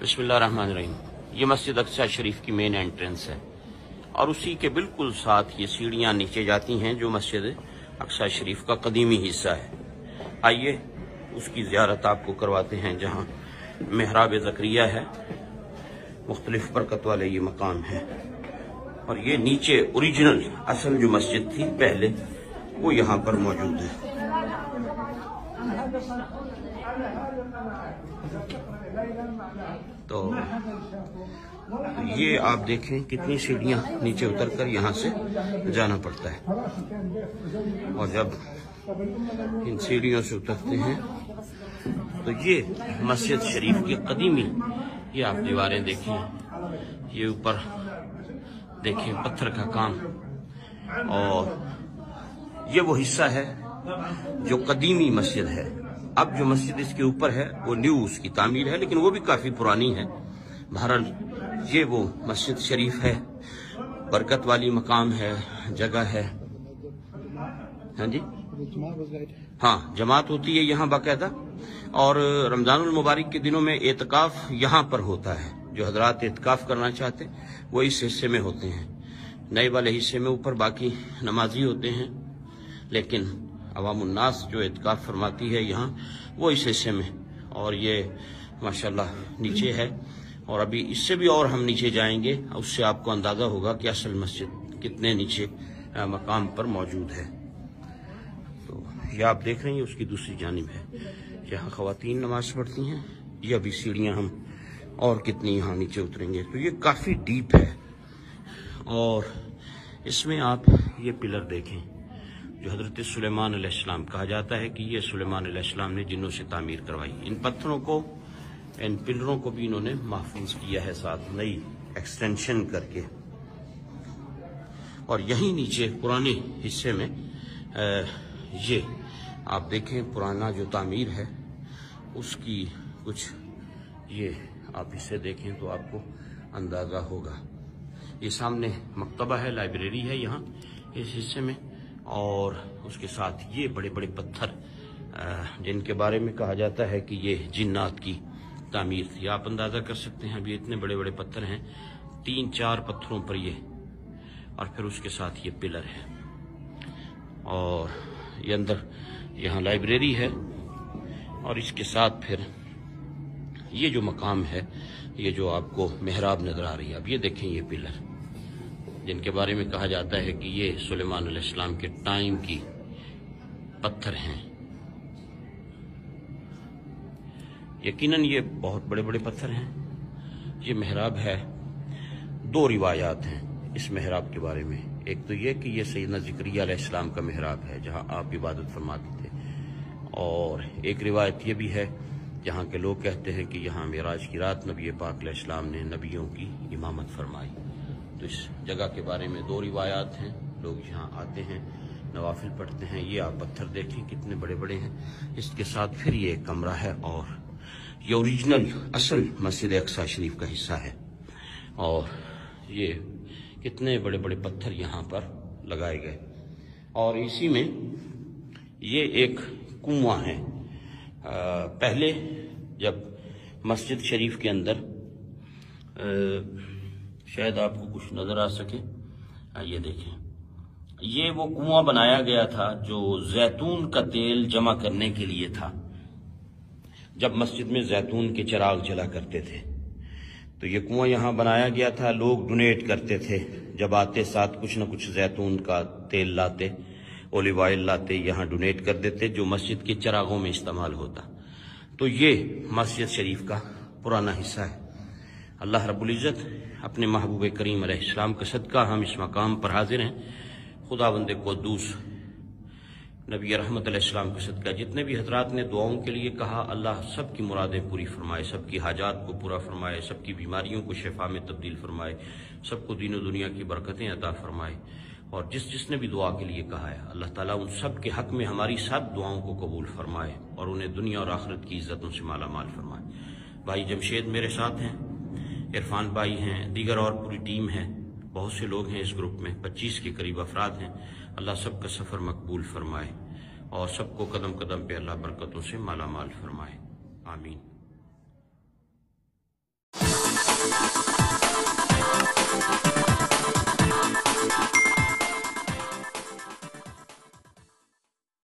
बिस्मिल्लाहिर्रहमानिर्रहीम। ये मस्जिद अक्सा शरीफ की मेन एंट्रेंस है और उसी के बिल्कुल साथ ये सीढ़ियाँ नीचे जाती हैं जो मस्जिद अक्सा शरीफ का कदीमी हिस्सा है। आइए उसकी ज़ियारत आपको करवाते हैं, जहाँ मेहराब ज़करिया है, मुख्तलिफ बरकत वाले ये मकाम है। और ये नीचे ओरिजिनल असल जो मस्जिद थी पहले वो यहाँ पर मौजूद है। तो ये आप देखें कितनी सीढ़ियाँ नीचे उतरकर यहाँ से जाना पड़ता है। और जब इन सीढ़ियों से उतरते हैं तो ये मस्जिद शरीफ की कदीमी, ये आप दीवारें देखें, ये ऊपर देखें पत्थर का काम, और ये वो हिस्सा है जो कदीमी मस्जिद है। अब जो मस्जिद इसके ऊपर है वो न्यू उसकी तामीर है, लेकिन वो भी काफी पुरानी है। बहरहाल ये वो मस्जिद शरीफ है, बरकत वाली मकाम है, जगह है। हाँ जी, हाँ, जमात होती है यहाँ बाकायदा। और रमजानुल मुबारक के दिनों में एतकाफ यहाँ पर होता है। जो हजरात एतकाफ करना चाहते हैं वो इस हिस्से में होते हैं, नए वाले हिस्से में ऊपर बाकी नमाजी होते हैं, लेकिन अवामुन्नास जो एतकाफ फरमाती है यहाँ वो इस हिस्से में। और ये माशाल्लाह नीचे है, और अभी इससे भी और हम नीचे जाएंगे, उससे आपको अंदाजा होगा कि असल मस्जिद कितने नीचे मकाम पर मौजूद है। तो ये आप देख रहे हैं उसकी दूसरी जानिब है, यहाँ ख़वातीन नमाज पढ़ती हैं। ये अभी सीढ़ियाँ हम और कितनी यहाँ नीचे उतरेंगे। तो ये काफ़ी डीप है, और इसमें आप ये पिलर देखें जो हज़रत सुलेमान अलैहिस्सलाम कहा जाता है कि ये सुलेमान अलैहिस्सलाम ने जिन्नों से तामीर करवाई। इन पत्थरों को, इन पिलरों को भी इन्होंने महफूज किया है, साथ नई एक्सटेंशन करके। और यहीं नीचे पुराने हिस्से में ये आप देखें पुराना जो तामीर है उसकी कुछ, ये आप इसे देखें तो आपको अंदाज़ा होगा। ये सामने मकतबा है, लाइब्रेरी है यहाँ इस हिस्से में, और उसके साथ ये बड़े बड़े पत्थर जिनके बारे में कहा जाता है कि ये जिन्नात की तामीर थी। आप अंदाज़ा कर सकते हैं, अभी इतने बड़े बड़े पत्थर हैं, 3-4 पत्थरों पर ये, और फिर उसके साथ ये पिलर है। और ये अंदर यहाँ लाइब्रेरी है, और इसके साथ फिर ये जो मकाम है, ये जो आपको मेहराब नजर आ रही है, अब ये देखें ये पिलर जिनके बारे में कहा जाता है कि ये सुलेमान अलैहिस्सलाम के टाइम की पत्थर हैं। यकीनन ये बहुत बड़े बड़े पत्थर हैं। ये मेहराब है। 2 रिवायात हैं इस मेहराब के बारे में। एक तो ये कि ये सैयदना ज़करिया अलैहिस्सलाम का मेहराब है जहाँ आप इबादत फरमाते थे, और एक रिवायत ये भी है जहाँ के लोग कहते हैं कि यहाँ मेराज की रात नबी पाक अलैहिस्सलाम ने नबियों की इमामत फरमाई। तो इस जगह के बारे में 2 रिवायात हैं। लोग यहाँ आते हैं, नवाफिल पढ़ते हैं। ये आप पत्थर देखें कितने बड़े बड़े हैं। इसके साथ फिर ये कमरा है, और ये ओरिजिनल असल मस्जिद अक्सा शरीफ का हिस्सा है। और ये कितने बड़े बड़े पत्थर यहाँ पर लगाए गए। और इसी में ये एक कुआं है। पहले जब मस्जिद शरीफ के अंदर, शायद आपको कुछ नजर आ सके, ये देखें, ये वो कुआं बनाया गया था जो जैतून का तेल जमा करने के लिए था। जब मस्जिद में जैतून के चिराग जला करते थे तो ये कुआं यहाँ बनाया गया था। लोग डोनेट करते थे, जब आते साथ कुछ न कुछ जैतून का तेल लाते, ओलिव ऑयल लाते, यहाँ डोनेट कर देते जो मस्जिद के चिरागों में इस्तेमाल होता। तो ये मस्जिद शरीफ का पुराना हिस्सा है। अल्लाह रब्बुल इज़्ज़त अपने महबूब करीम अलैहिस्सलाम का सदका हम इस मकाम पर हाजिर हैं। खुदावंद कुद्दूस नबी रहमत अलैहिस्सलाम का सदका जितने भी हजरात ने दुआओं के लिए कहा, अल्लाह सबकी मुरादें पूरी फरमाए, सबकी हाजात को पूरा फरमाए, सबकी बीमारियों को शिफा में तब्दील फरमाए, सबको दीन और दुनिया की बरकतें अता फरमाए। और जिसने भी दुआ के लिए कहा है, अल्लाह ताला उन सब के हक में हमारी सब दुआओं को कबूल फरमाए और उन्हें दुनिया और आखिरत की इज्जतों से माला माल फरमाए। भाई जमशेद मेरे साथ हैं, इरफान भाई हैं, दीगर और पूरी टीम है, बहुत से लोग हैं इस ग्रुप में, 25 के करीब अफराद हैं। अल्लाह सबका सफ़र मकबूल फरमाए اور سب کو قدم قدم پہ اللہ برکتوں سے مالا مال فرمائے. آمین.